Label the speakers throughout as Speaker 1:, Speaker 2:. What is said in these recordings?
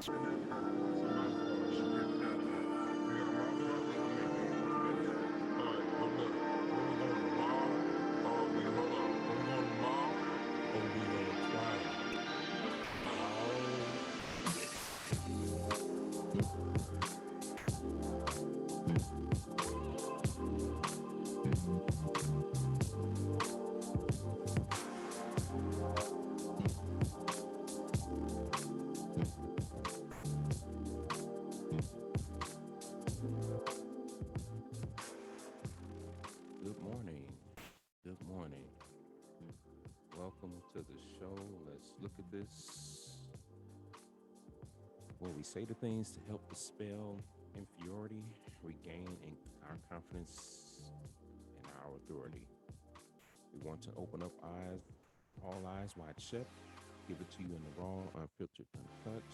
Speaker 1: Good morning. Good morning. Welcome to the show. Let's look at this. Where we say the things to help dispel inferiority, regain our confidence and our authority. We want to open up eyes, all eyes wide shut, give it to you in the raw, unfiltered, uncut,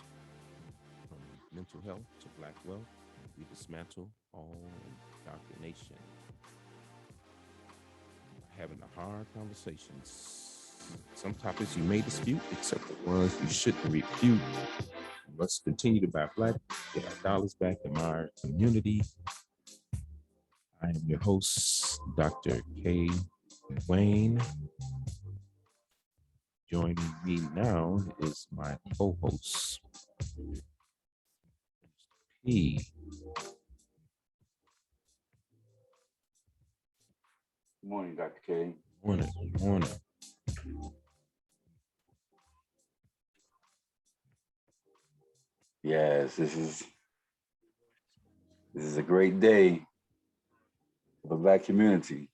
Speaker 1: from mental health to black wealth. We dismantle all indoctrination. Having the hard conversations. Some topics you may dispute, except the ones you shouldn't refute. We must continue to buy black, get our dollars back in our community. I am your host, Dr. K. Wayne. Joining me now is my co-host, P.
Speaker 2: Good morning, Dr. K.
Speaker 1: Morning, morning.
Speaker 2: Yes, this is a great day for the Black community.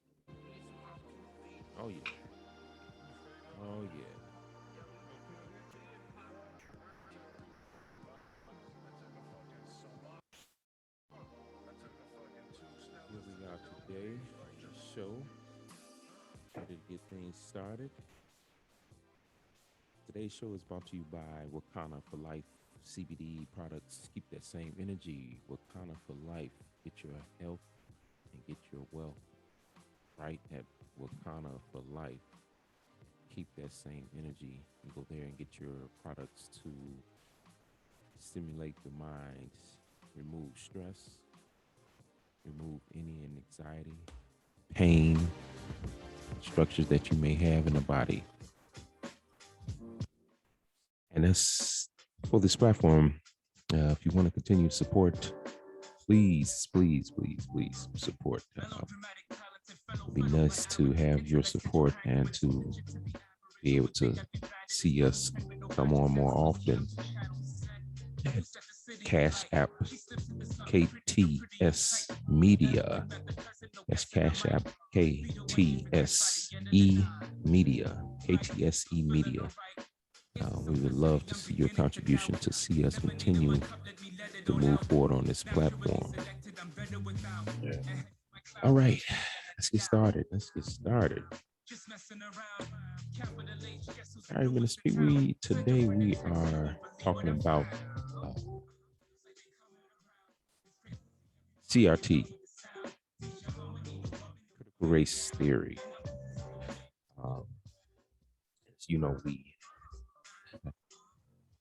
Speaker 1: Oh, yeah. Oh, yeah. Here we are today, show. Ready to get things started. Today's show is brought to you by Wakana for Life CBD products. Keep that same energy. Wakana for Life. Get your health and get your wealth right at Wakana for Life. Keep that same energy and go there and get your products to stimulate the mind, remove stress, remove any anxiety, pain, structures that you may have in the body. And that's for this platform. If you want to continue to support, please support. It'd be nice to have your support and to be able to see us come on more often. Cash App KTS Media. That's Cash App KTSE Media. KTSE Media. We would love to see your contribution to see us continue to move forward on this platform.
Speaker 2: Yeah.
Speaker 1: All right, let's get started. All right, Ministry. Today we are talking about CRT, critical race theory. As you know, we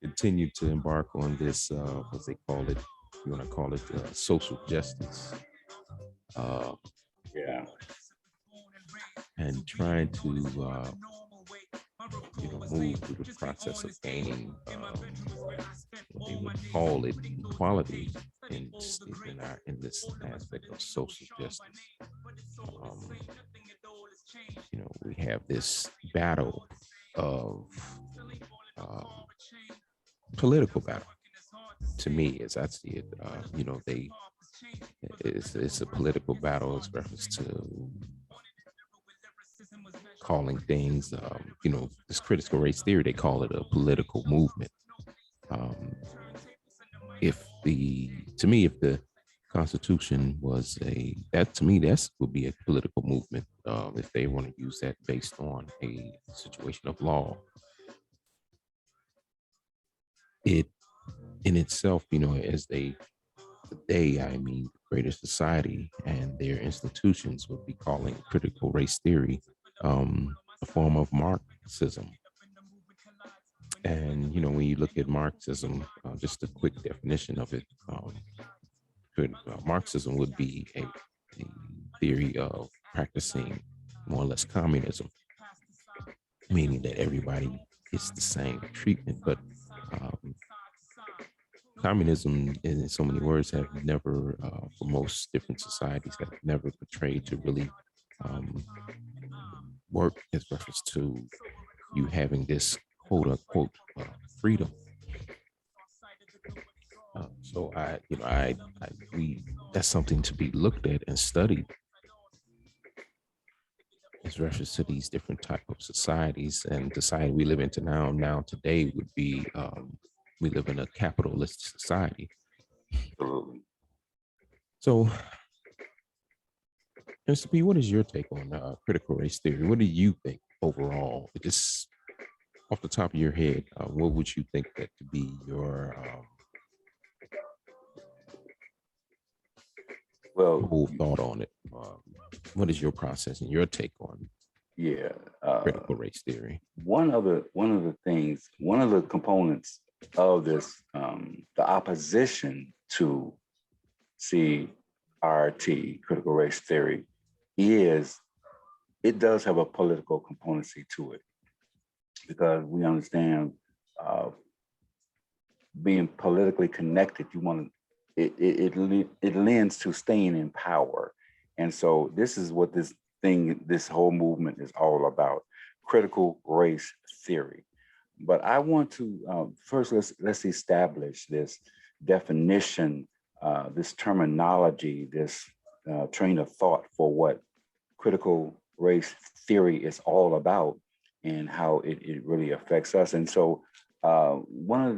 Speaker 1: continue to embark on this, what they call it, you want to call it social justice.
Speaker 2: Yeah.
Speaker 1: And trying to, move through the process of gaining, they would call it equality in this aspect of social justice. We have this battle of political battle. To me, as I see it, it's a political battle as reference to calling things, this critical race theory, they call it a political movement. If the Constitution was that would be a political movement, if they want to use that based on a situation of law. It in itself, as the greater society and their institutions would be calling critical race theory a form of Marxism. And when you look at Marxism, just a quick definition of it. Marxism would be a theory of practicing more or less communism, meaning that everybody gets the same treatment. But um, communism, in so many words, have never, for most different societies, have never portrayed to really um, work as reference to you having this quote unquote freedom. So that's something to be looked at and studied as reference to these different type of societies. And the society we live into now today would be, we live in a capitalist society.
Speaker 2: Absolutely.
Speaker 1: So, Mr. P, what is your take on critical race theory? What do you think overall? Just off the top of your head, what would you think that to be your whole thought on it? What is your process and your take on critical race theory?
Speaker 2: One of the things, one of the components of this, the opposition to CRT, critical race theory, is it does have a political componency to it, because we understand being politically connected, you want to, it lends to staying in power. And so this is what this whole movement is all about, critical race theory. But I want to first, let's establish this definition, this terminology, this train of thought for what critical race theory is all about and how it really affects us. And so one of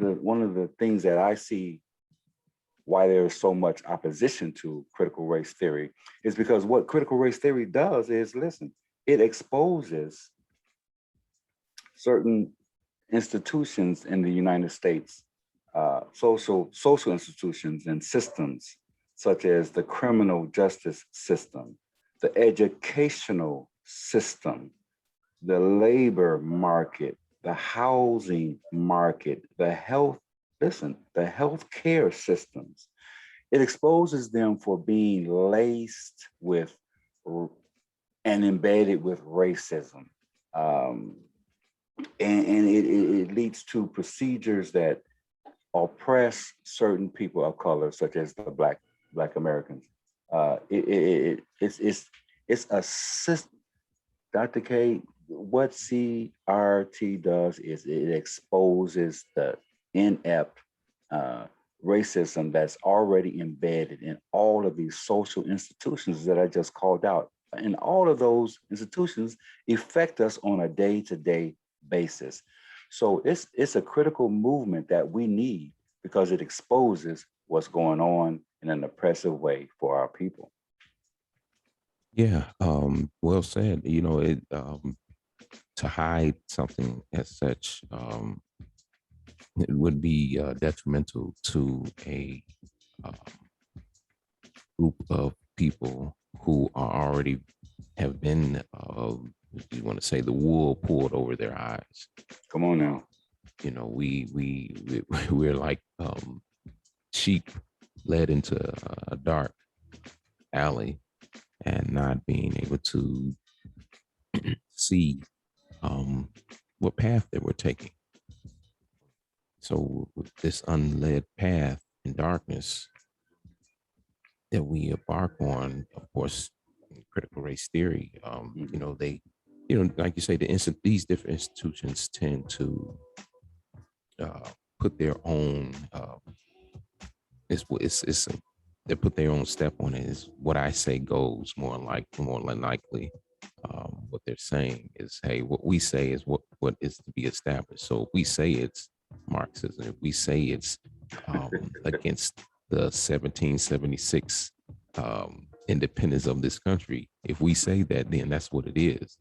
Speaker 2: the things that I see why there is so much opposition to critical race theory is because what critical race theory does is, listen, it exposes certain institutions in the United States, social institutions and systems, such as the criminal justice system, the educational system, the labor market, the housing market, the healthcare systems. It exposes them for being laced with and embedded with racism. And it leads to procedures that oppress certain people of color, such as the Black Americans. It's a system. Dr. K, what CRT does is it exposes the inept racism that's already embedded in all of these social institutions that I just called out. And all of those institutions affect us on a day-to-day basis. So it's a critical movement that we need because it exposes what's going on in an oppressive way for our people.
Speaker 1: Yeah, well said. You know, it to hide something as such, it would be detrimental to a group of people who are already have been, you want to say, the wool pulled over their eyes.
Speaker 2: Come on now.
Speaker 1: You know, we're like sheep led into a dark alley and not being able to see what path they were taking. So with this unled path in darkness that we embark on, of course, critical race theory, you know, they, you know, like you say, these different institutions tend to put their own, they put their own step on it. Is what I say goes more than likely. What they're saying is, hey, what we say is what is to be established. So if we say it's Marxism, if we say it's against the 1776 independence of this country, if we say that, then that's what it is.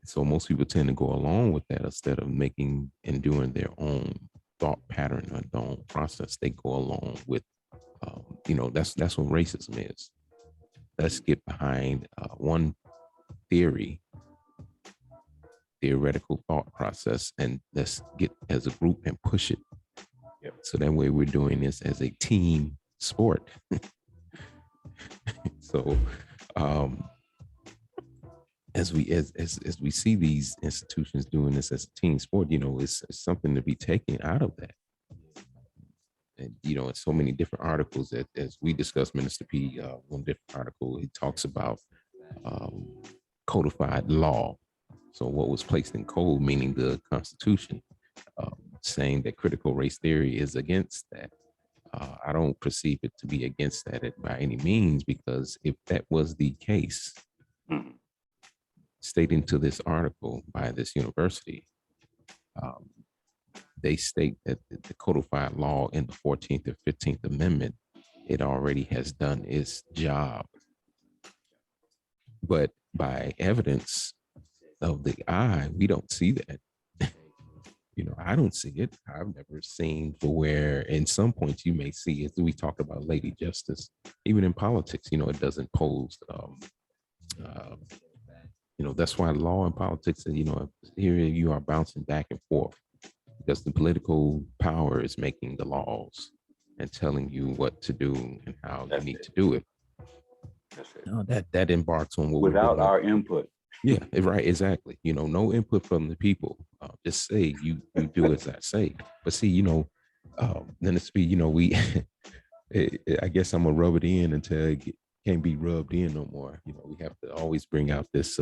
Speaker 1: So most people tend to go along with that instead of making and doing their own thought pattern or their own process. They go along with, you know, that's what racism is. Let's get behind one theoretical thought process, and let's get as a group and push it.
Speaker 2: Yep.
Speaker 1: So that way we're doing this as a team sport. So um, as we see these institutions doing this as a team sport, it's something to be taken out of that. And in so many different articles that as we discussed, Minister P, one different article, he talks about um, codified law. So what was placed in code, meaning the Constitution, saying that critical race theory is against that. I don't perceive it to be against that by any means, because if that was the case, stating to this article by this university, they state that the codified law in the 14th or 15th Amendment, it already has done its job. But by evidence of the eye, we don't see that. I don't see it. I've never seen for where in some points you may see it. We talked about Lady Justice, even in politics, it doesn't pose, that's why law and politics, here you are bouncing back and forth because the political power is making the laws and telling you what to do and how you need to do it. That embarks on what
Speaker 2: without our input.
Speaker 1: Yeah, right, exactly. No input from the people. Just say you do as I say. But see, then it's we. I guess I'm gonna rub it in until it can't be rubbed in no more. We have to always bring out this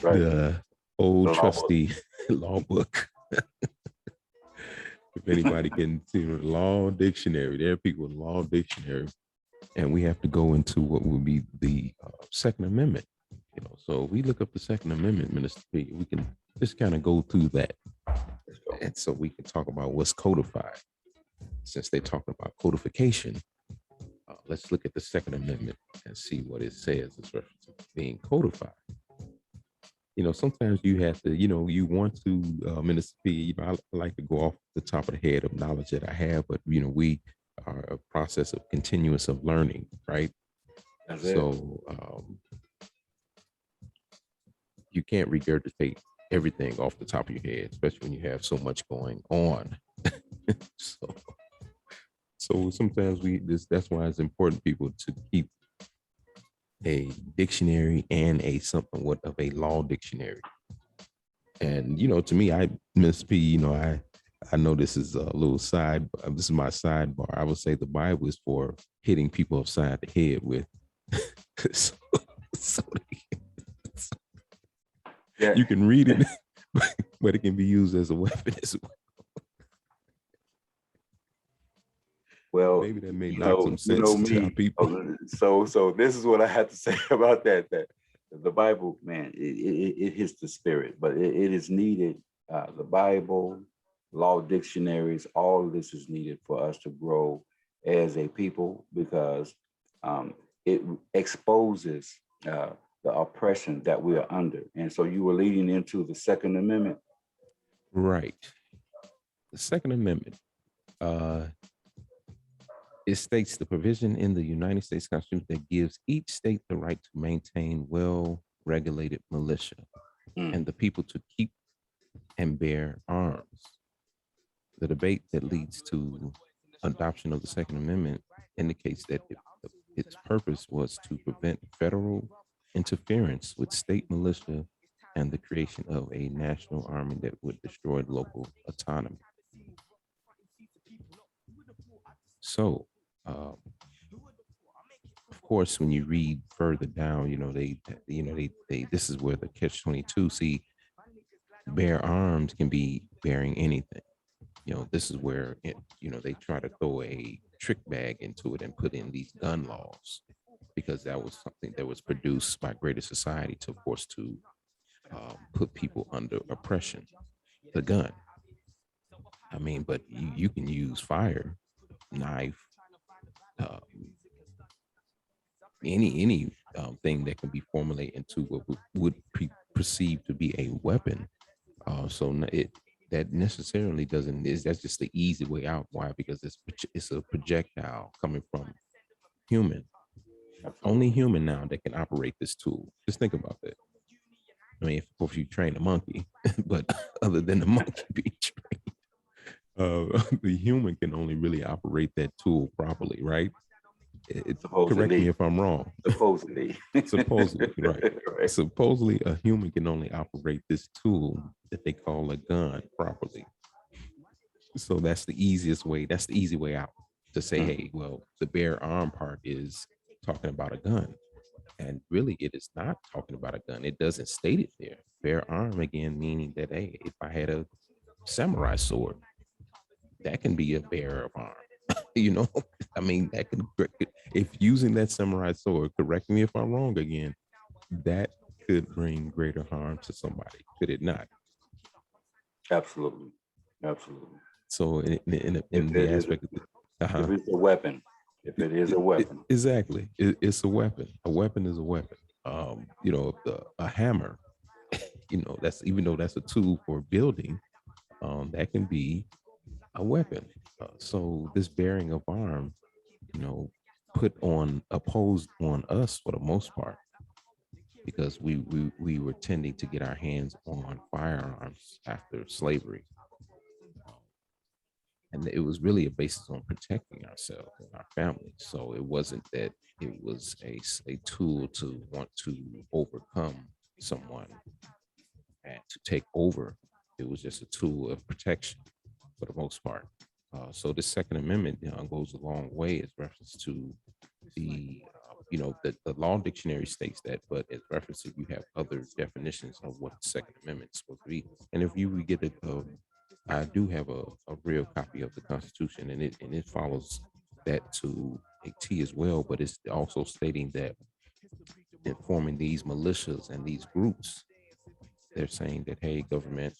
Speaker 1: the old trusty law book. If anybody can see the law dictionary, there are people in law dictionary. And we have to go into what would be the Second Amendment. So we look up the Second Amendment, Minister P, we can just kind of go through that. And so we can talk about what's codified. Since they're talking about codification, let's look at the Second Amendment and see what it says as reference to being codified. Sometimes you have to, you want to, Minister P, I like to go off the top of the head of knowledge that I have, but, we are a process of continuous of learning, right? So you can't regurgitate everything off the top of your head, especially when you have so much going on. So sometimes that's why it's important, people, to keep a dictionary and somewhat of a law dictionary. And to me, Miss P, I know this is a little this is my sidebar. I would say the Bible is for hitting people upside the head with. Yeah. You can read it, but it can be used as a weapon as well.
Speaker 2: Well,
Speaker 1: maybe that may knock some sense to our people.
Speaker 2: So this is what I have to say about that. That the Bible, man, it hits the spirit, but it is needed. The Bible, law dictionaries, all of this is needed for us to grow as a people, because it exposes the oppression that we are under. And so you were leading into the Second Amendment.
Speaker 1: Right. The Second Amendment, it states the provision in the United States Constitution that gives each state the right to maintain well-regulated militia and the people to keep and bear arms. The debate that leads to adoption of the Second Amendment indicates that its purpose was to prevent federal interference with state militia and the creation of a national army that would destroy local autonomy. So, of course, when you read further down, this is where the catch-22. See, bear arms can be bearing anything. This is where they try to throw a trick bag into it and put in these gun laws, because that was something that was produced by greater society to, of course, to put people under oppression. The gun. I mean, but you can use fire, knife, any thing that can be formulated into what would be perceived to be a weapon. That necessarily doesn't. That's just the easy way out. Why? Because it's a projectile coming from human. Only human now that can operate this tool. Just think about that. I mean, if you train a monkey, but other than the monkey being trained, The human can only really operate that tool properly, right? Correct me
Speaker 2: Supposedly,
Speaker 1: if I'm wrong.
Speaker 2: supposedly.
Speaker 1: Supposedly, right?
Speaker 2: Right.
Speaker 1: Supposedly, a human can only operate this tool that they call a gun properly. So that's the easiest way. That's the easy way out to say,
Speaker 2: Mm.
Speaker 1: hey, well, the bare arm part is talking about a gun. And really, it is not talking about a gun. It doesn't state it there. Bare arm, again, meaning that, hey, if I had a samurai sword, that can be a bearer of arm. you know, I mean, that can, if using that samurai sword, correct me if I'm wrong again, that could bring greater harm to somebody, could it not?
Speaker 2: Absolutely. Absolutely.
Speaker 1: So,
Speaker 2: If
Speaker 1: in the
Speaker 2: it is,
Speaker 1: aspect of
Speaker 2: if it's a weapon, if it is a weapon.
Speaker 1: exactly, it's a weapon. A weapon is a weapon. A hammer, that's even though that's a tool for building, that can be a weapon. So this bearing of arm, you know, opposed on us for the most part, because we were tending to get our hands on firearms after slavery, and it was really a basis on protecting ourselves and our families. So it wasn't that it was a tool to want to overcome someone and to take over. It was just a tool of protection for the most part. So the Second Amendment, goes a long way as reference to the law dictionary states that, but as reference to, you have other definitions of what the Second Amendment is supposed to be. And if you would get it, I do have a real copy of the Constitution, and it follows that to a T as well. But it's also stating that in forming these militias and these groups, they're saying that, hey, government,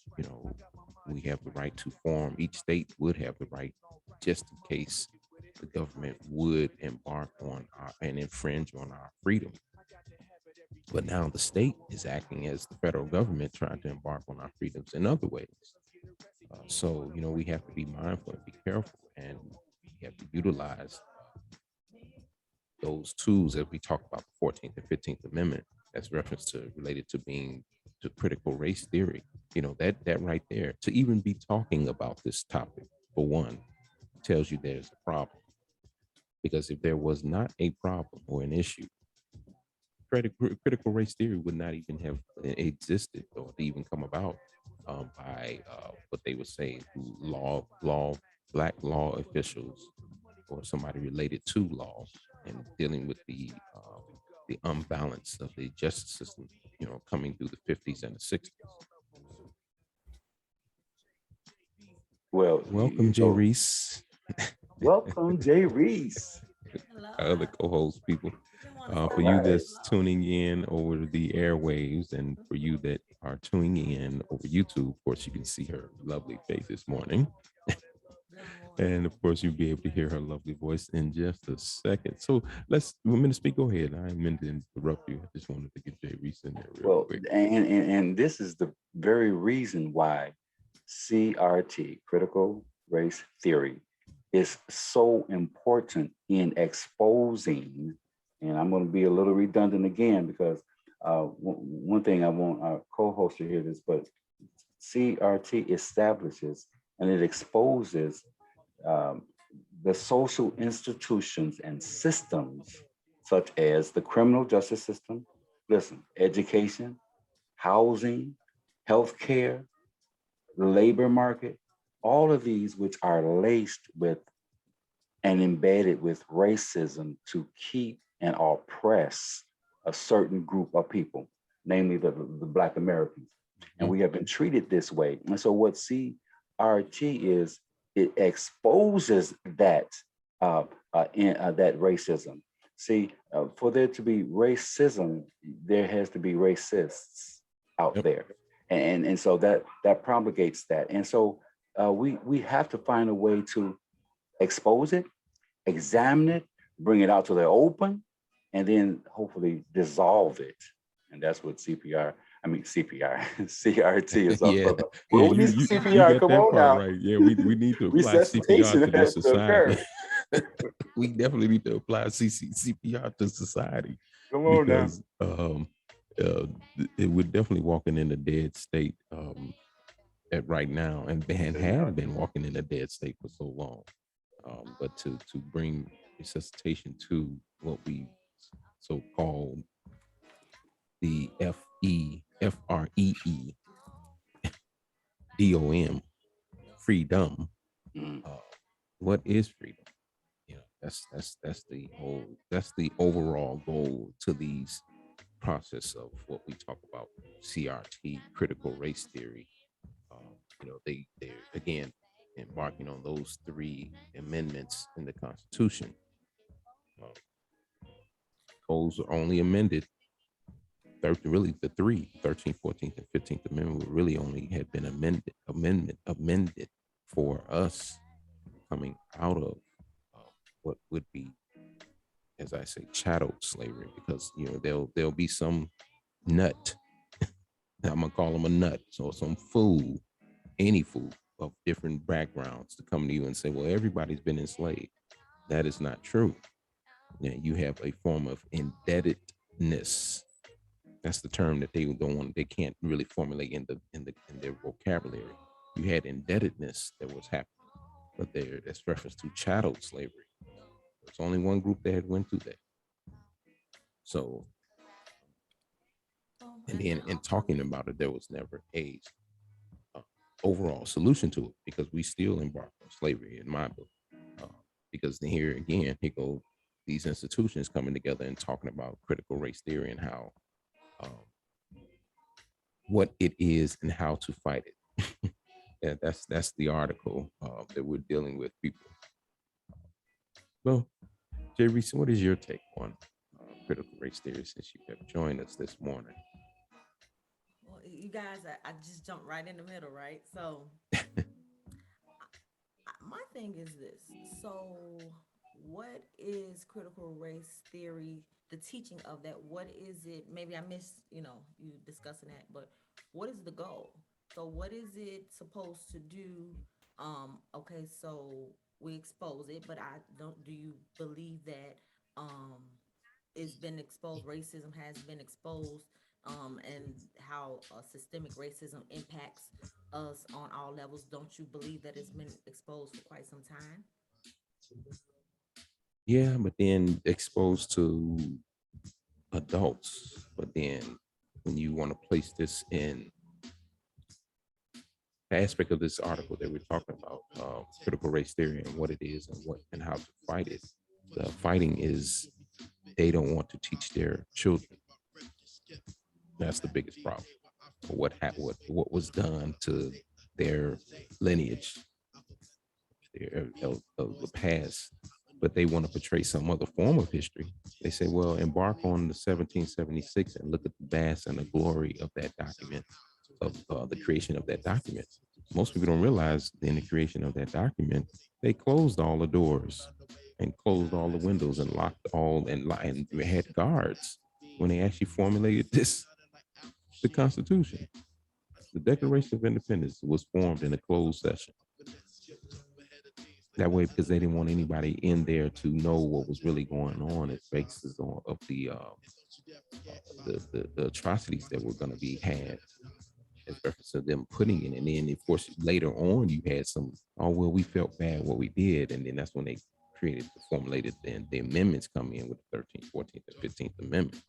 Speaker 1: we have the right to form. Each state would have the right, just in case the government would embark on and infringe on our freedom. But now the state is acting as the federal government, trying to embark on our freedoms in other ways. So, we have to be mindful and be careful, and we have to utilize those tools as we talk about the 14th and 15th Amendment as reference to related to being to critical race theory. That right there, to even be talking about this topic, for one, tells you there's a problem. Because if there was not a problem or an issue, critical race theory would not even have existed or even come about, by what they would say black law officials or somebody related to law, and dealing with the unbalance of the justice system, coming through the 50s and the 60s.
Speaker 2: Well,
Speaker 1: Welcome, Jay
Speaker 2: so
Speaker 1: Reese.
Speaker 2: welcome, Jay Reese.
Speaker 1: Other co-host people. For you
Speaker 2: All right.
Speaker 1: that's tuning in over the airwaves, and for you that are tuning in over YouTube, of course, you can see her lovely face this morning. And of course, you'll be able to hear her lovely voice in just a second. So want me to speak? Go ahead. I meant to interrupt you. I just wanted to get Jay Reese in there real
Speaker 2: Well,
Speaker 1: quick.
Speaker 2: and this is the very reason why CRT, critical race theory, is so important in exposing. And I'm going to be a little redundant again, because one thing I want our co-host to hear this, but CRT establishes and it exposes um, the social institutions and systems, such as the criminal justice system, listen, education, housing, healthcare, the labor market, all of these which are laced with and embedded with racism to keep and oppress a certain group of people, namely the Black Americans. And we have been treated this way. And so what CRT is, it exposes that that racism. See, for there to be racism, there has to be racists out
Speaker 1: Yep.
Speaker 2: there, and so that propagates that. And so we have to find a way to expose it, examine it, bring it out to the open, and then hopefully dissolve it. And that's what CRT is all
Speaker 1: Yeah,
Speaker 2: about.
Speaker 1: yeah,
Speaker 2: Well, we need
Speaker 1: you
Speaker 2: some
Speaker 1: you
Speaker 2: CPR.
Speaker 1: got
Speaker 2: Come
Speaker 1: that
Speaker 2: on
Speaker 1: part
Speaker 2: now.
Speaker 1: right. Yeah, we need to apply CPR
Speaker 2: Resuscitation
Speaker 1: to this
Speaker 2: has to
Speaker 1: society.
Speaker 2: occur.
Speaker 1: We definitely need to apply CPR to society,
Speaker 2: Come on now.
Speaker 1: because it would definitely walking in a dead state. at right now, and have been walking in a dead state for so long. But to bring resuscitation to what we so called the FREEDOM, freedom.
Speaker 2: Mm.
Speaker 1: Uh, what is freedom? You know, that's the whole, that's the overall goal to these process of what we talk about, CRT, critical race theory. You know, they're again embarking on those three amendments in the Constitution. Uh, those are only amended, really the three, 13th, 14th, and 15th Amendment would really only have been amended for us coming out of what would be, as I say, chattel slavery, because you know there'll be some nut. I'm gonna call them a nut, so some fool, any fool of different backgrounds to come to you and say, "Well, everybody's been enslaved." That is not true. Yeah, you have a form of indebtedness. That's the term that they don't want. They can't really formulate in their vocabulary. You had indebtedness that was happening, but that's reference to chattel slavery. There's only one group that had went through that. So, and then in talking about it, there was never a uh, overall solution to it, because we still embark on slavery in my book. Uh, because here again, here go these institutions coming together and talking about critical race theory and how um, what it is and how to fight it. Yeah, that's the article that we're dealing with, people. Well, Jay Reese, what is your take on critical race theory since you have joined us this morning?
Speaker 3: Well, you guys, I just jumped right in the middle, right? So, my thing is this. So, what is critical race theory? The teaching of that. What is it? Maybe I missed, you discussing that, but what is the goal? So, what is it supposed to do? Okay, so we expose it, but I don't. Do you believe that it's been exposed? Racism has been exposed, and how systemic racism impacts us on all levels. Don't you believe that it's been exposed for quite some time?
Speaker 1: Yeah, but then exposed to adults. But then when you want to place this in the aspect of this article that we're talking about, critical race theory and what it is and what and how to fight it, the fighting is they don't want to teach their children. That's the biggest problem. What was done to their lineage, of the past, but they want to portray some other form of history. They say, well, embark on the 1776 and look at the vast and the glory of that document, of the creation of that document. Most people don't realize in the creation of that document, they closed all the doors and closed all the windows and locked all and had guards when they actually formulated the Constitution. The Declaration of Independence was formed in a closed session. That way, because they didn't want anybody in there to know what was really going on as basis of the atrocities that were going to be had as reference to them putting it. And then, of course, later on, you had some, oh, well, we felt bad what we did. And then that's when they formulated, the amendments come in with the 13th, 14th, and 15th Amendment.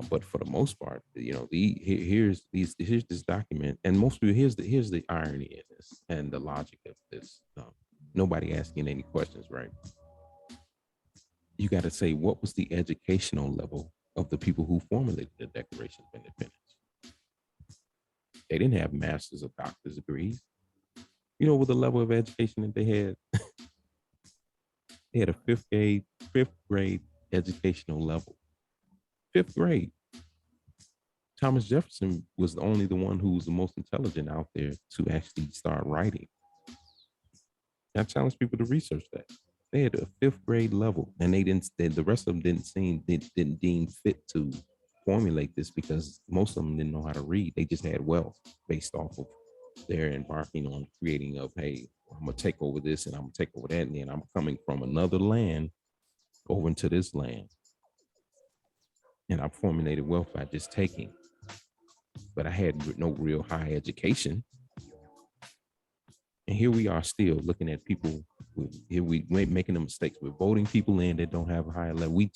Speaker 1: But for the most part, here's this document, and most people, here's the irony in this and the logic of this. Nobody asking any questions, right? You got to say, what was the educational level of the people who formulated the Declaration of Independence? They didn't have masters or doctor's degrees. You know what the level of education that they had? They had a fifth grade educational level. Fifth grade. Thomas Jefferson was the one who was the most intelligent out there to actually start writing. I challenge people to research that. They had a fifth grade level, and the rest of them didn't deem fit to formulate this because most of them didn't know how to read. They just had wealth based off of their embarking on creating of, hey, I'm gonna take over this and I'm gonna take over that, and then I'm coming from another land over into this land, and I formulated wealth by just taking. But I had no real high education. And here we are still looking at people. Here we making the mistakes. We're voting people in that don't have a higher level. We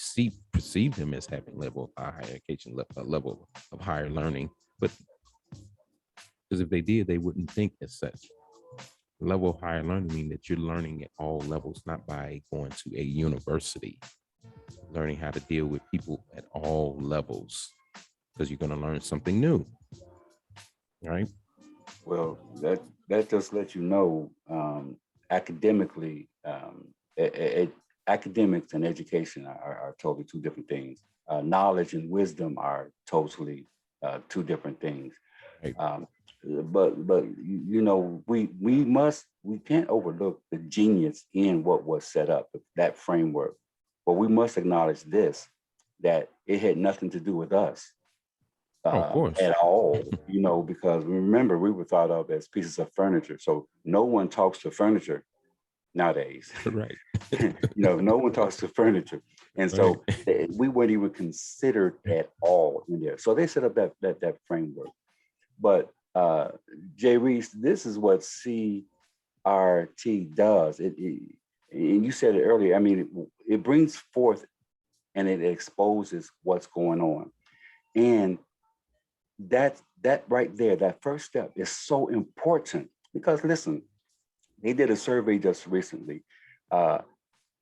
Speaker 1: perceive them as having level of higher education, level of higher learning. But because if they did, they wouldn't think as such. Level of higher learning mean that you're learning at all levels, not by going to a university. Learning how to deal with people at all levels, because you're going to learn something new, right?
Speaker 2: Well, that just lets you know, academically, academics and education are totally two different things. Knowledge and wisdom are totally two different things.
Speaker 1: Right.
Speaker 2: But you know, we can't overlook the genius in what was set up, that framework. But we must acknowledge this, that it had nothing to do with us
Speaker 1: Of course.
Speaker 2: at all, you know, because remember, we were thought of as pieces of furniture. So no one talks to furniture nowadays.
Speaker 1: Right.
Speaker 2: You know, no one talks to furniture. And so we weren't even considered at all in there. So they set up that framework. But Jay Reese, this is what CRT does. And you said it earlier. I mean, it brings forth and it exposes what's going on. And that right there, that first step is so important, because listen, they did a survey just recently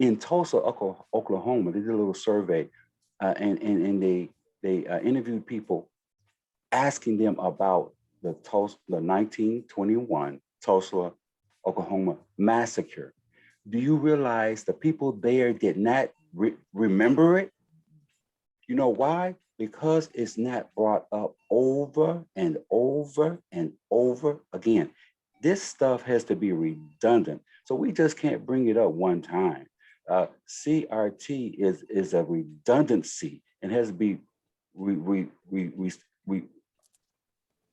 Speaker 2: in Tulsa, Oklahoma. They did a little survey, and they interviewed people, asking them about the 1921 Tulsa, Oklahoma massacre. Do you realize the people there did not remember it? You know why? Because it's not brought up over and over and over again. This stuff has to be redundant. So we just can't bring it up one time. CRT is a redundancy and has to be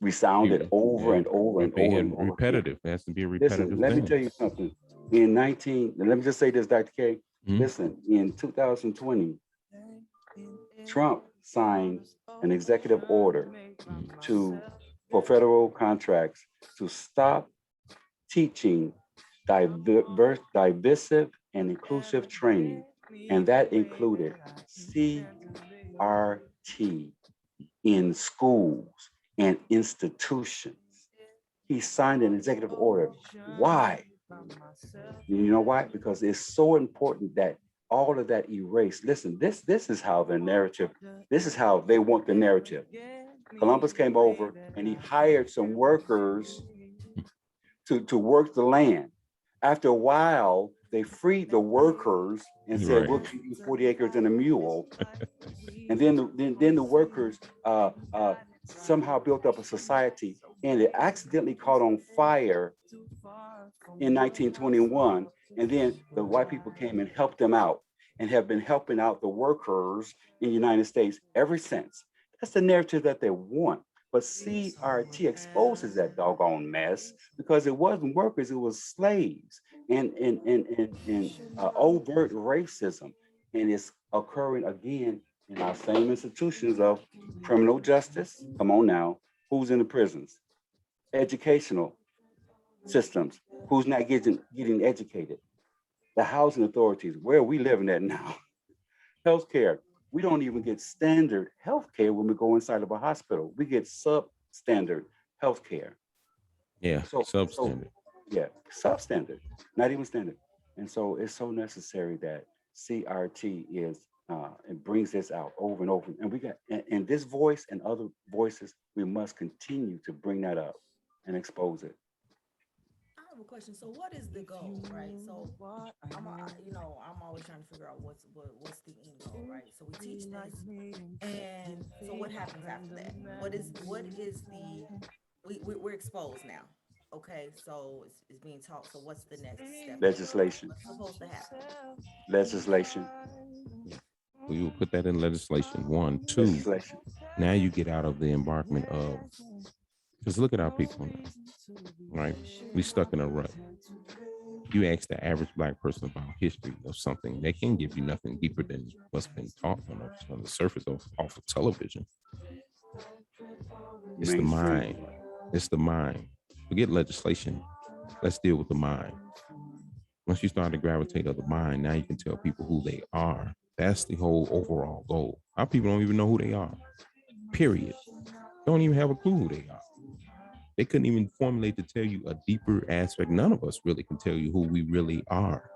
Speaker 2: resounded over and over and over and over.
Speaker 1: Repetitive. It has to be a repetitive
Speaker 2: Listen, let me
Speaker 1: thing.
Speaker 2: tell you something. Let me just say this, Dr. K. Listen, in 2020, Trump signed an executive order for federal contracts to stop teaching divisive and inclusive training, and that included CRT in schools and institutions. He signed an executive order. Why? You know why? Because it's so important that all of that erased. Listen, this is how the narrative, this is how they want the narrative. Columbus came over and he hired some workers to work the land. After a while, they freed the workers and said, "We'll give you 40 acres and a mule." And then the workers somehow built up a society, and it accidentally caught on fire in 1921. And then the white people came and helped them out, and have been helping out the workers in the United States ever since. That's the narrative that they want. But CRT exposes that doggone mess, because it wasn't workers, it was slaves, and overt racism. And it's occurring again in our same institutions of criminal justice. Come on now, who's in the prisons? Educational systems, who's not getting educated? The housing authorities, where are we living at now? Healthcare, we don't even get standard healthcare when we go inside of a hospital. We get substandard healthcare.
Speaker 1: Yeah, substandard.
Speaker 2: Yeah, substandard, not even standard. And so it's so necessary that CRT is and brings this out over and over. And we got, and this voice and other voices, we must continue to bring that up and expose it.
Speaker 3: I have a question. So, what is the goal, right? So, I'm always trying to figure out what's the end goal, right? So we teach this, and so what happens after that? What is the we're exposed now? Okay, so it's being taught. So, what's the next step?
Speaker 2: Legislation.
Speaker 3: What's supposed to happen?
Speaker 2: Legislation.
Speaker 1: We will put that in legislation. 1, 2.
Speaker 2: Legislation.
Speaker 1: Now you get out of the embarkment of, because look at our people now, right? We stuck in a rut. You ask the average Black person about history of something, they can't give you nothing deeper than what's been taught on the surface off of television. It's the mind. It's the mind. Forget legislation. let's deal with the mind. Once you start to gravitate of the mind, now you can tell people who they are. That's the whole overall goal. Our people don't even know who they are. Period. Don't even have a clue who they are. They couldn't even formulate to tell you a deeper aspect. None of us really can tell you who we really are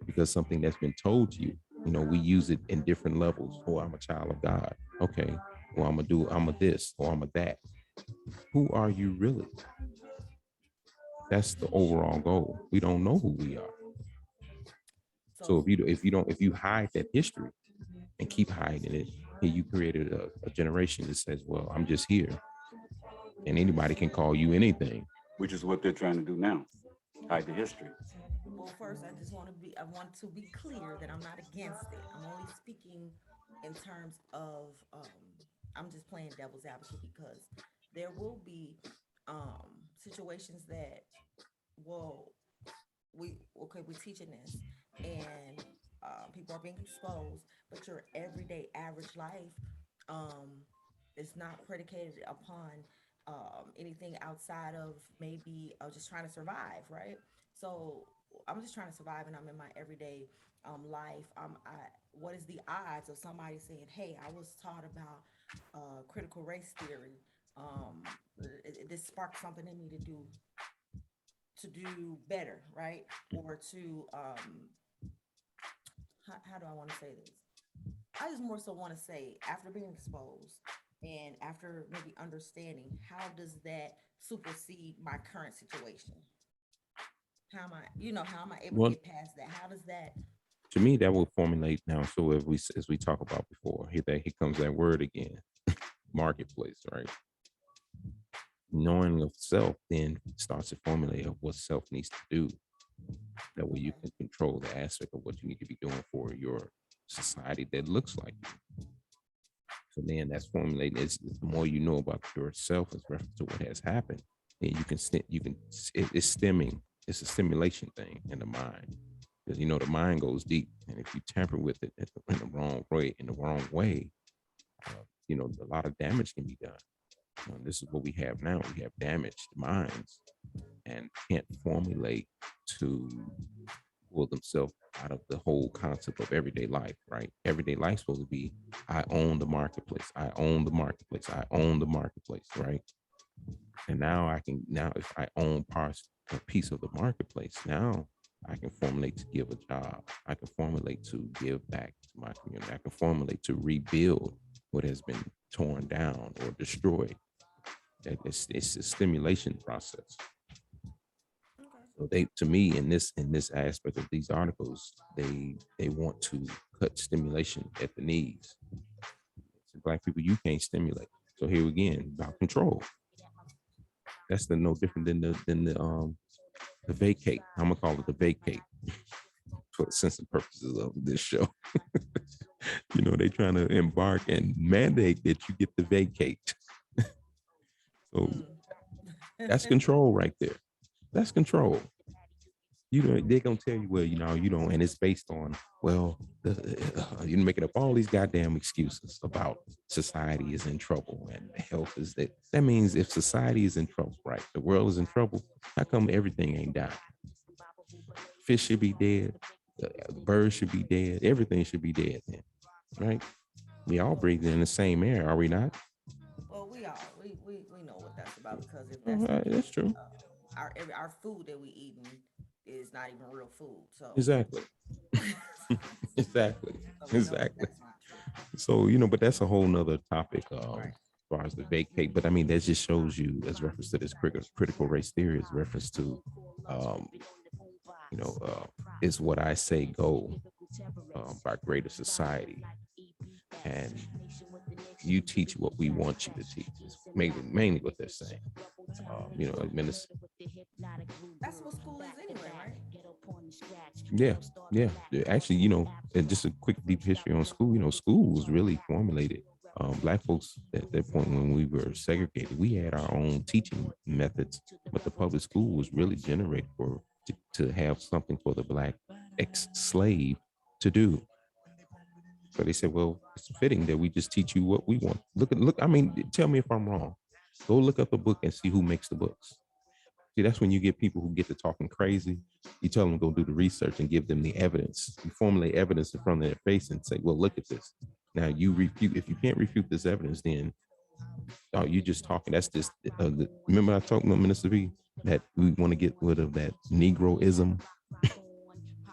Speaker 1: because something that's been told to you. You know, we use it in different levels. Oh, I'm a child of God. Okay. Well, I'm a this or I'm a that. Who are you really? That's the overall goal. We don't know who we are. So
Speaker 3: So
Speaker 1: if you hide that history and keep hiding it, and you created a generation that says, well, I'm just here and anybody can call you anything.
Speaker 2: which is what they're trying to do now, hide the history.
Speaker 3: well, first, I want to be clear that I'm not against it. I'm only speaking in terms of, I'm just playing devil's advocate because there will be situations that, well, we're teaching this, and people are being exposed, but your everyday average life um, is not predicated upon anything outside of maybe just trying to survive, right? So I'm just trying to survive, and I'm in my everyday life. What is the odds of somebody saying, "Hey, I was taught about critical race theory. Um, this sparked something in me to do better, right? Or to how do I want to say this? I just more so want to say after being exposed and after maybe understanding how does that supersede my current situation? How am I able to
Speaker 1: Well,
Speaker 3: get past that? How does that
Speaker 1: to me, that will formulate now. So if we as we talk about before, here comes that word again, marketplace, right? Knowing of self then starts to formulate of what self needs to do. That way you
Speaker 3: okay?
Speaker 1: can control the aspect of what you need to be doing for your society that looks like you. So then that's formulating. It's the more you know about yourself as reference to what has happened, then it's stemming. It's a stimulation thing in the mind because the mind goes deep, and if you tamper with it in the wrong way, a lot of damage can be done. This is what we have now. We have damaged minds and can't formulate to pull themselves out of the whole concept of everyday life, right? Everyday life supposed to be, I own the marketplace. I own the marketplace. I own the marketplace, right? And now if I own a piece of the marketplace, now I can formulate to give a job. I can formulate to give back to my community. I can formulate to rebuild what has been torn down or destroyed. It's a stimulation process.
Speaker 3: Okay.
Speaker 1: So they, to me, in this aspect of these articles, they want to cut stimulation at the knees. So Black people, you can't stimulate. So here again, about control. That's no different than the vacate. I'm gonna call it the vacate for the sense and purposes of this show. They trying to embark and mandate that you get the vacate. So that's
Speaker 3: Mm.
Speaker 1: control right there. That's control. They're gonna tell you, well, you don't, and it's based on, well, you're making up all these goddamn excuses about society is in trouble and health is that. That means if society is in trouble, right? The world is in trouble. How come everything ain't dying? Fish should be dead. The birds should be dead. Everything should be dead then, right? We all
Speaker 3: well,
Speaker 1: breathe in the same air, are we not?
Speaker 3: well, we know what that's about because if that's the
Speaker 1: That's
Speaker 3: case,
Speaker 1: true.
Speaker 3: our food that we eating is not even real food. So
Speaker 1: Exactly. Exactly.
Speaker 3: so we know that
Speaker 1: Exactly.
Speaker 3: that's not true.
Speaker 1: So, but that's a whole nother topic,
Speaker 3: Right.
Speaker 1: as far as the vacate. But I mean, that just shows you, as reference to this critical race theory, is reference to, um, is what I say go by greater society. And you teach what we want you to teach. Is mainly what they're saying. Administer.
Speaker 3: That's what school is anyway, right?
Speaker 1: Yeah, yeah. Actually, and just a quick deep history on school. School was really formulated. Black folks at that point when we were segregated, we had our own teaching methods, but the public school was really generated to have something for the Black ex-slave to do. So they said, well, it's fitting that we just teach you what we want. Look. I mean, tell me if I'm wrong. Go look up the book and see who makes the books. See, that's when you get people who get to talking crazy. You tell them to go do the research and give them the evidence. You formulate evidence in front of their face and say, well, look at this. Now you refute. If you can't refute this evidence, then oh, you just talking. That's just remember I talked about Minister V that we want to get rid of that Negroism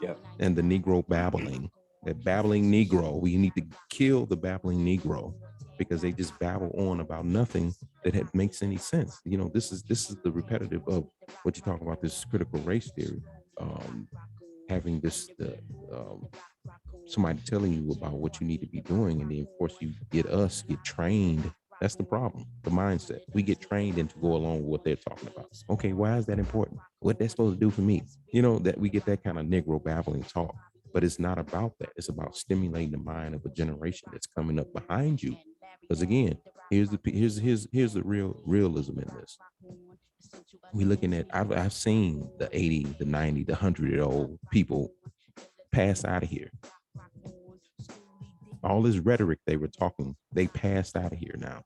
Speaker 2: Yep.
Speaker 1: and the Negro babbling. That babbling Negro. We need to kill the babbling Negro because they just babble on about nothing that makes any sense. You know, this is the repetitive of what you talk about, this critical race theory. Having this somebody telling you about what you need to be doing, and then of course you get trained. That's the problem, the mindset. We get trained into go along with what they're talking about. Okay, why is that important? What they're supposed to do for me? You know, that we get that kind of Negro babbling talk, but it's not about that. It's about stimulating the mind of a generation that's coming up behind you. Because again, here's the realism in this. We looking at I've seen the 80, the 90, the 100-year-old people pass out of here. All this rhetoric they were talking, they passed out of here now.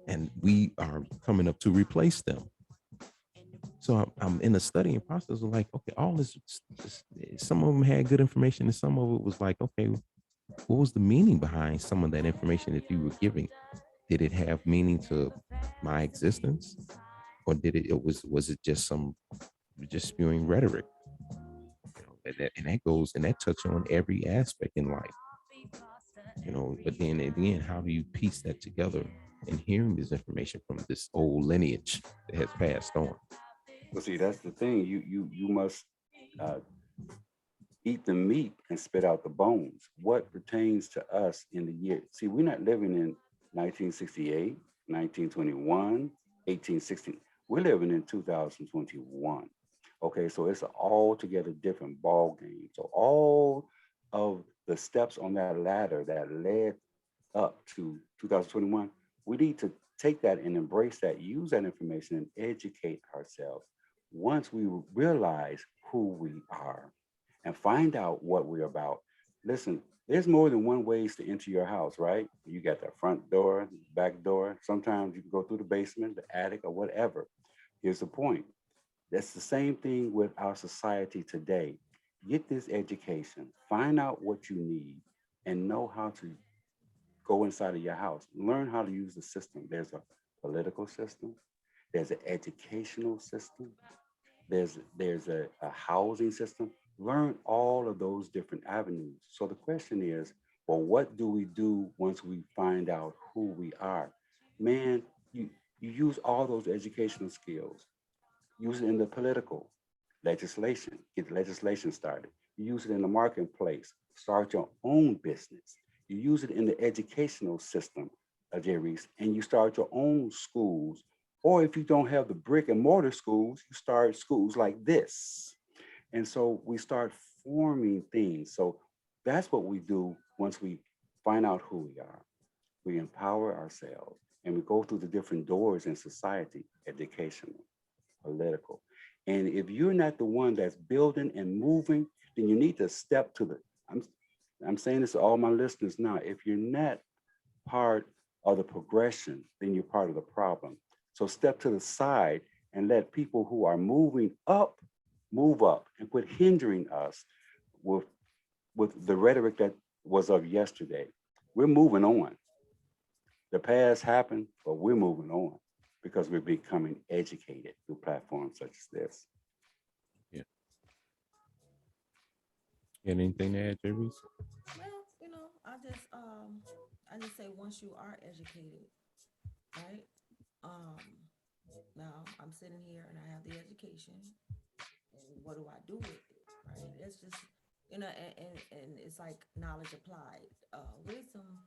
Speaker 1: And we are coming up to replace them. So I'm in the studying process of like, okay, all this, some of them had good information and some of it was like, okay, what was the meaning behind some of that information that you were giving? Did it have meaning to my existence? Or was it just spewing rhetoric? You know, and that goes and that touches on every aspect in life. You know, but then at the end, how do you piece that together and hearing this information from this old lineage that has passed on?
Speaker 2: Well, see, that's the thing. You must uh, eat the meat and spit out the bones. What pertains to us in the year? See, we're not living in 1968, 1921, 1816. We're living in 2021. Okay, so it's an altogether different ball game. So all of the steps on that ladder that led up to 2021, we need to take that and embrace that, use that information and educate ourselves. Once we realize who we are and find out what we're about, listen, there's more than one ways to enter your house, right? You got the front door, back door. Sometimes you can go through the basement, the attic, or whatever. Here's the point. That's the same thing with our society today. Get this education, find out what you need, and know how to go inside of your house. Learn how to use the system. There's a political system, there's an educational system, there's a housing system. Learn all of those different avenues. So the question is, well, what do we do once we find out who we are? Man, you use all those educational skills. Use it in the political legislation, get legislation started. You use it in the marketplace, start your own business. You use it in the educational system, Jerry's, and you start your own schools. Or if you don't have the brick and mortar schools, you start schools like this. And so we start forming things. So that's what we do once we find out who we are. We empower ourselves and we go through the different doors in society, educational, political. And if you're not the one that's building and moving, then you need to step to the, I'm saying this to all my listeners now. If you're not part of the progression, then you're part of the problem. So step to the side and let people who are moving up move up and quit hindering us with the rhetoric that was of yesterday. We're moving on. The past happened, but we're moving on because we're becoming educated through platforms such as this.
Speaker 1: Yeah. Anything to add, Jerry?
Speaker 3: Well, I just say once you are educated, right? Um, Now I'm sitting here and I have the education, and what do I do with it, right? It's just and it's like knowledge applied. Wisdom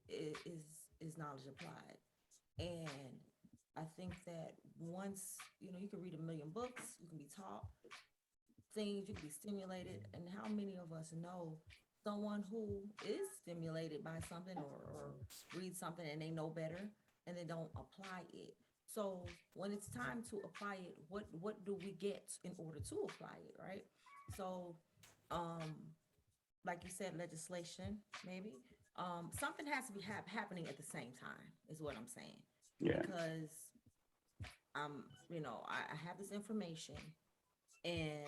Speaker 3: is knowledge applied, and I think that once you can read a million books, you can be taught things, you can be stimulated, and how many of us know someone who is stimulated by something or read something and they know better and they don't apply it. So when it's time to apply it, what do we get in order to apply it, right? So um like you said, legislation, maybe. Something has to be happening at the same time, is what I'm saying.
Speaker 2: Yeah.
Speaker 3: Because I have this information, and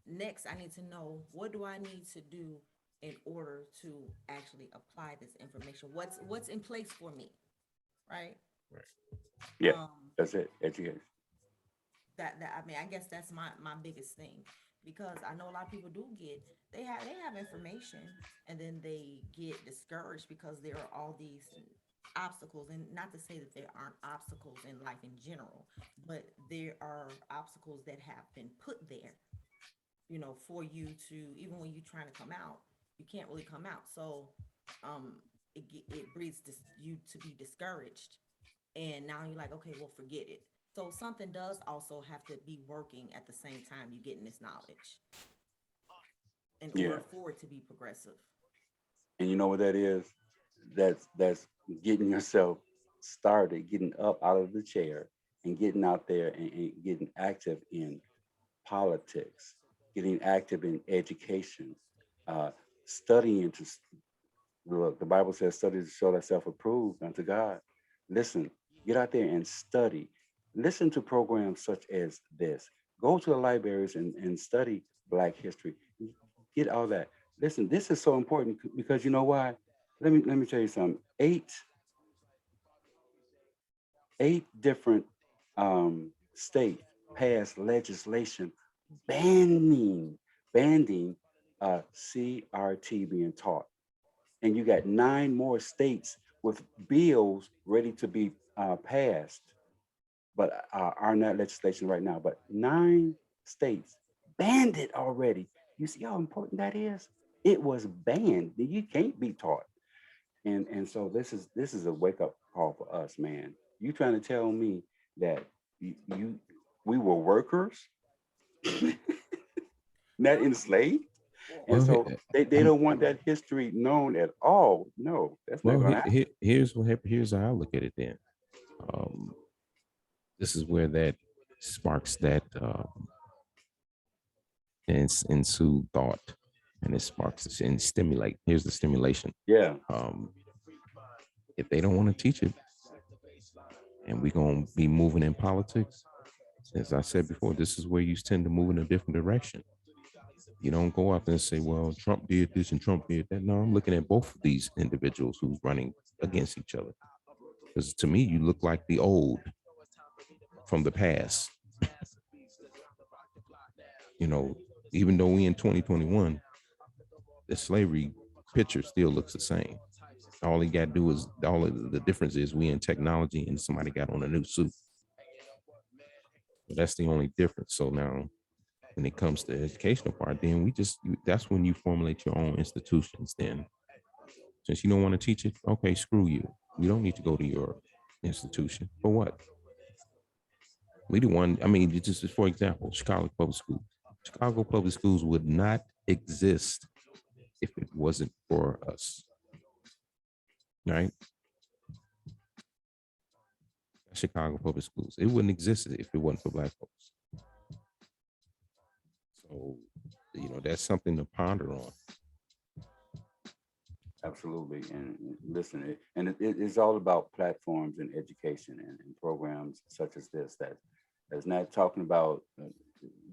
Speaker 3: next I need to know, what do I need to do in order to actually apply this information? What's in place for me, right?
Speaker 1: Right.
Speaker 2: Yeah,
Speaker 3: Um,
Speaker 2: that's it. Education.
Speaker 3: that I mean, I guess that's my biggest thing, because I know a lot of people do get, they have information, and then they get discouraged because there are all these obstacles. And not to say that there aren't obstacles in life in general, but there are obstacles that have been put there, for you to, even when you're trying to come out, you can't really come out. So um it breeds you to be discouraged, and now you're like, okay, well, forget it. So something does also have to be working at the same time you're getting this knowledge, in
Speaker 2: Yeah.
Speaker 3: order for it to be progressive.
Speaker 2: And you know what that is? That's getting yourself started, getting up out of the chair and getting out there and getting active in politics, getting active in education, uh, studying look, the Bible says, study to show thyself approved unto God. Listen, get out there and study. Listen to programs such as this. Go to the libraries and study Black history. Get all that. Listen, this is so important because you know why? Let me tell you something. Eight different states passed legislation banning banning CRT being taught, and you got nine more states with bills ready to be passed, but are not legislation right now. But nine states banned it already. You see how important that is? It was banned. You can't be taught. And so this is a wake up call for us, man. You trying to tell me that you we were workers, not
Speaker 3: Well,
Speaker 2: enslaved?
Speaker 3: well,
Speaker 2: And
Speaker 1: Well,
Speaker 2: so they
Speaker 1: I'm
Speaker 2: don't want that history known at all. No, that's not
Speaker 1: well.
Speaker 2: gonna happen.
Speaker 1: Here's what happened. Here's how I look at it. Then, um, this is where that sparks that ensue thought, and it sparks this and stimulate. Here's the stimulation.
Speaker 2: Yeah,
Speaker 1: Um, if they don't want to teach it, and we're gonna be moving in politics, as I said before, this is where you tend to move in a different direction. You don't go out there and say, well, Trump did this and Trump did that. No, I'm looking at both of these individuals who's running against each other. Because to me, you look like the old from the past. You know, even though we in 2021, the slavery picture still looks the same. All he got to do is, all of the difference is we in technology and somebody got on a new suit. So that's the only difference. So now when it comes to the educational part, then that's when you formulate your own institutions. Then since you don't want to teach it, okay, screw you. You don't need to go to your institution. For what? We the one, I mean, just for example, Chicago Public Schools. Chicago Public Schools would not exist if it wasn't for us, right? Chicago Public Schools. It wouldn't exist if it wasn't for Black folks. So, that's something to ponder on.
Speaker 2: absolutely. And listen, it's all about platforms and education and programs such as this that's not talking about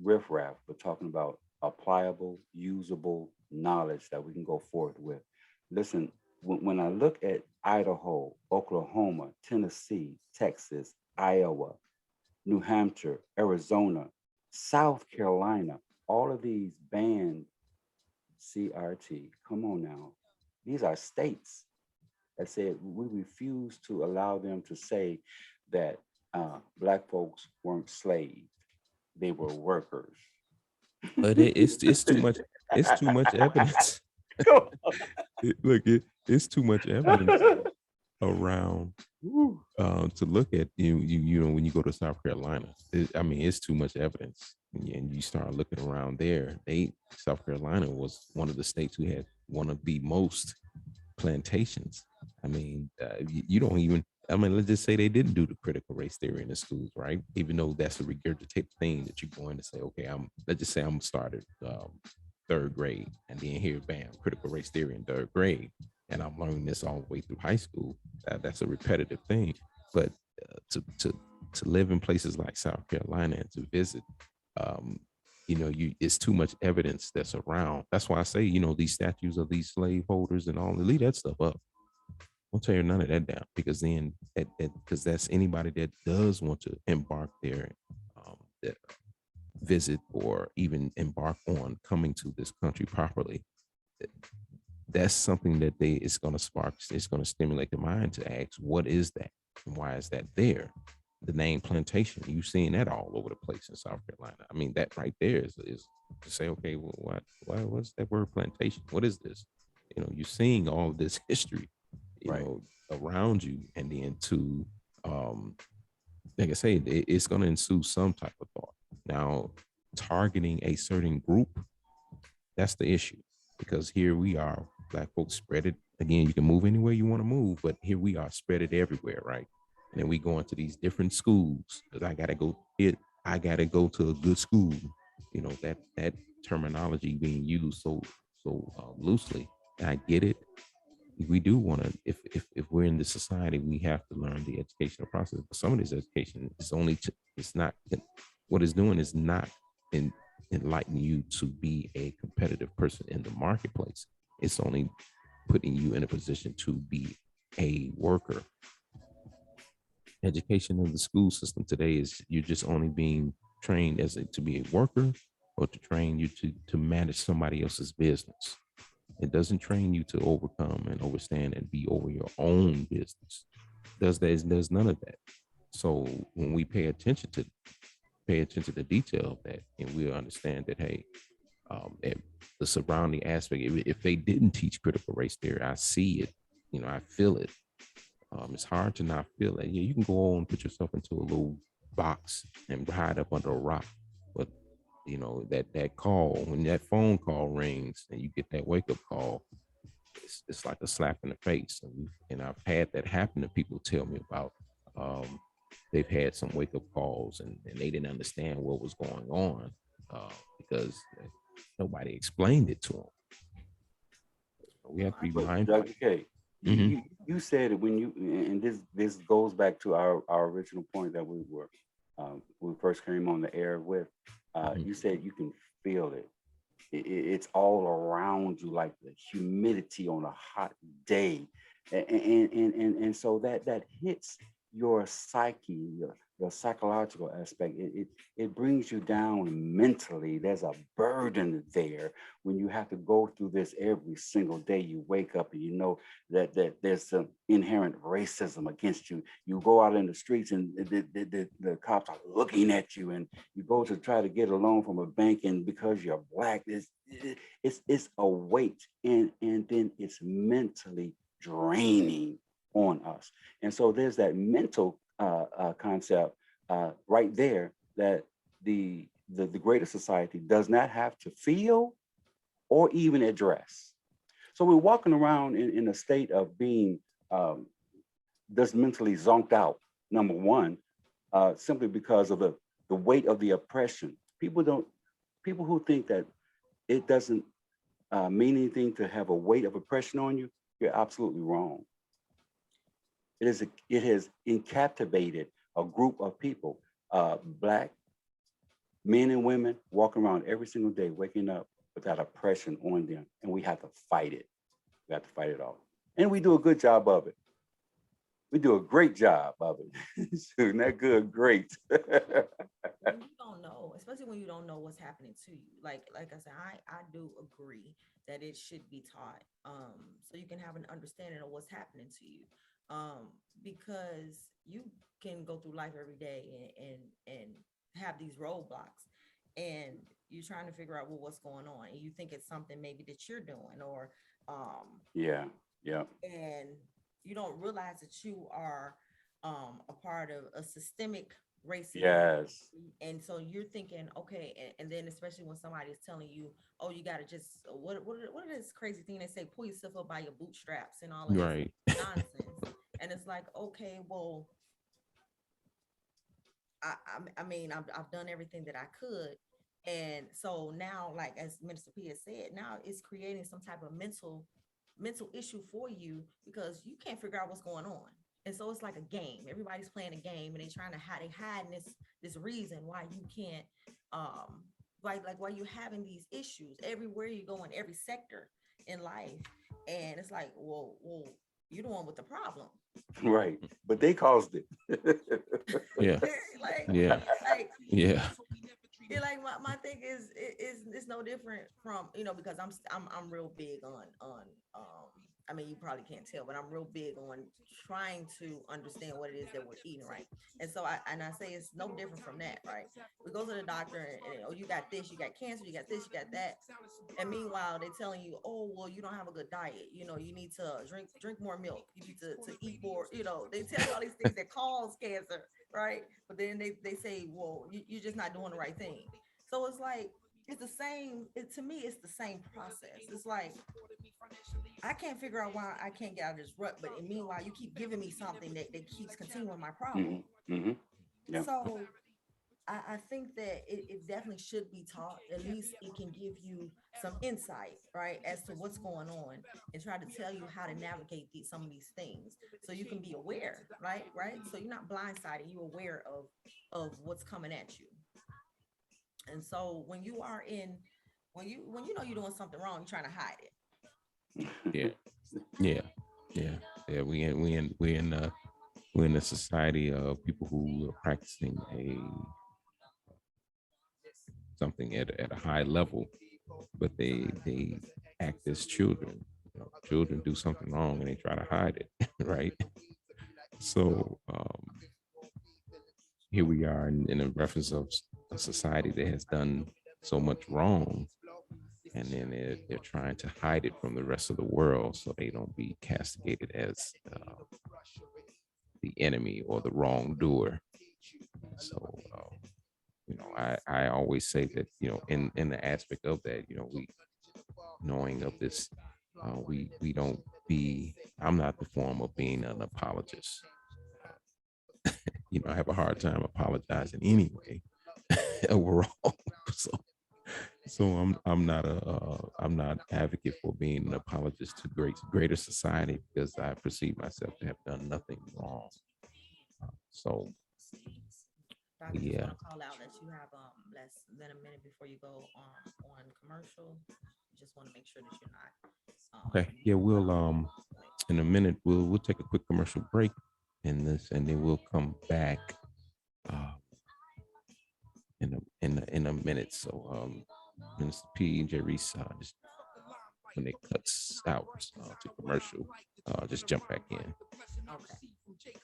Speaker 2: riffraff, but talking about applicable, usable knowledge that we can go forth with. Listen, when I look at Idaho, Oklahoma, Tennessee, Texas, Iowa, New Hampshire, Arizona, South Carolina, all of these banned CRT. Come on now. These are states that said we refuse to allow them to say that Black folks weren't slaves, they were workers.
Speaker 1: But it's too much. It's too much evidence. It's too much evidence around
Speaker 2: Woo.
Speaker 1: to look at. When you go to South Carolina, I mean, it's too much evidence, and you start looking around there. South Carolina was one of the states who had one of the most plantations. I mean, you don't even. I mean, let's just say they didn't do the critical race theory in the schools, right? Even though that's a regurgitated thing that you're going to say, okay, let's just say I'm started third grade, and then here, bam, critical race theory in third grade, and I'm learning this all the way through high school. That's a repetitive thing, but to to live in places like South Carolina and to visit, um, it's too much evidence that's around. That's why I say, these statues of these slaveholders and all, leave that stuff up. Don't tear none of that down, because then because that's anybody that does want to embark there, that visit or even embark on coming to this country properly. That's something that it's going to spark, it's going to stimulate the mind to ask, what is that? And why is that there? The name plantation, you're seeing that all over the place in South Carolina. I mean, that right there is to say, okay, well, what's that word plantation? What is this? You're seeing all of this history,
Speaker 2: Right.
Speaker 1: around you. And then um, like I say, it's going to ensue some type of thought. Now, targeting a certain group, that's the issue, because here we are, Black folks spread it. Again, you can move anywhere you want to move, but here we are spread it everywhere, right? And then we go into these different schools, because I gotta go to a good school. That terminology being used so loosely. And I get it. We do want to, if we're in this society, we have to learn the educational process. But some of this education is it's not, what it's doing is not in, enlighten you to be a competitive person in the marketplace. It's only putting you in a position to be a worker. Education in the school system today is, you're just only being trained to be a worker, or to train you to manage somebody else's business. It doesn't train you to overcome and understand and be over your own business. There's none of that. So when we pay attention to the detail of that, and we'll understand that, hey, the surrounding aspect, if they didn't teach critical race theory, I see it, I feel it. It's hard to not feel it. Yeah, you can go on and put yourself into a little box and hide up under a rock, but that call, when that phone call rings and you get that wake up call, it's like a slap in the face. And I've had that happen to people tell me about. Um, they've had some wake up calls, and they didn't understand what was going on, because nobody explained it to them. We have to be
Speaker 2: But
Speaker 1: mindful.
Speaker 2: Dr. K,
Speaker 1: Mm-hmm.
Speaker 2: you said it when you, and this goes back to our original point that we first came on the air with. You said you can feel it. It's all around you, like the humidity on a hot day, and so that hits your psyche, your psychological aspect. It brings you down mentally. There's a burden there when you have to go through this every single day. You wake up and you know that there's some inherent racism against you. You go out in the streets and the cops are looking at you, and you go to try to get a loan from a bank, and because you're Black, it's a weight, and then it's mentally draining on us. And so there's that mental concept right there, that the greater society does not have to feel or even address. So we're walking around in a state of being just mentally zonked out, number one, simply because of the weight of the oppression. People who think that it doesn't mean anything to have a weight of oppression on you, you're absolutely wrong. It has encaptivated a group of people, Black men and women, walking around every single day, waking up with that oppression on them, and we have to fight it. We have to fight it off, and we do a good job of it. We do a great job of it. Not good, great.
Speaker 3: When you don't know, especially when you don't know what's happening to you. Like I said, I do agree that it should be taught, so you can have an understanding of what's happening to you, because you can go through life every day and have these roadblocks, and you're trying to figure out, well, what's going on, and you think it's something maybe that you're doing, or
Speaker 2: Yeah, yeah,
Speaker 3: and you don't realize that you are a part of a systemic racism.
Speaker 2: yes,
Speaker 3: And so you're thinking, okay, and then especially when somebody is telling you, oh, you got to just what is this crazy thing they say, pull yourself up by your bootstraps and all of this
Speaker 1: Right.
Speaker 3: nonsense. And it's like, okay, well, I mean, I've done everything that I could. And so now, like as Minister P has said, now it's creating some type of mental issue for you, because you can't figure out what's going on. And so it's like a game. Everybody's playing a game, and they trying to hide. They hiding this reason why you can't, um, like why you having these issues everywhere you go in every sector in life. And it's like, well, you the one with the problem.
Speaker 2: Right. But they caused it.
Speaker 1: Yeah.
Speaker 3: like,
Speaker 1: Yeah.
Speaker 3: like
Speaker 1: Yeah.
Speaker 3: yeah, like my thing is it's no different from, because I'm real big on I mean, you probably can't tell, but I'm real big on trying to understand what it is that we're eating, right? And so I say it's no different from that, right? We go to the doctor, and oh, you got this, you got cancer, you got this, you got that. And meanwhile, they're telling you, oh, well, you don't have a good diet. You need to drink more milk. You need to eat more. They tell you all these things that cause cancer, right? But then they say, well, you're just not doing the right thing. So it's like, it's the same. To me, it's the same process. It's like, I can't figure out why I can't get out of this rut, but meanwhile, you keep giving me something that keeps continuing my problem.
Speaker 2: Hmm. Hmm. Yeah.
Speaker 3: So I think that it definitely should be taught. At least it can give you some insight, right, as to what's going on, and try to tell you how to navigate some of these things, so you can be aware, right. So you're not blindsided. You're aware of what's coming at you. And so when you are in, when you know you're doing something wrong, you're trying to hide it.
Speaker 1: Yeah. Yeah. Yeah. Yeah. We're in a society of people who are practicing a something at a high level, but they act as children. Children do something wrong and they try to hide it, right? So here we are in a reference of a society that has done so much wrong, and then they're trying to hide it from the rest of the world so they don't be castigated as the enemy or the wrongdoer. So I always say that in the aspect of that, we knowing of this, we don't be. I'm not the form of being an apologist. I have a hard time apologizing anyway overall. So I'm not advocate for being an apologist to greater society, because I perceive myself to have done nothing wrong. So
Speaker 3: Doctor, just
Speaker 1: yeah.
Speaker 3: want to call out that you have less than a minute before you go on commercial. Just want to make sure that you're not
Speaker 1: Okay. Yeah, we'll in a minute we'll take a quick commercial break in this, and then we'll come back uh in a minute. So Minister P and J Reese, just when it cuts out to commercial, just jump back in.
Speaker 3: okay.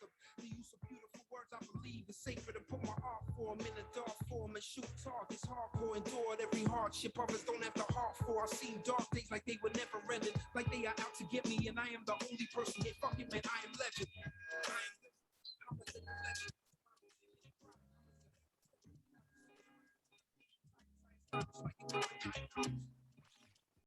Speaker 4: I believe it's safer to put my art form in a dark form and shoot targets hardcore, endured every hardship others don't have the heart for. I've seen dark days like they were never ending, like they are out to get me, and I am the only person here. Fuck it, man, I am legend.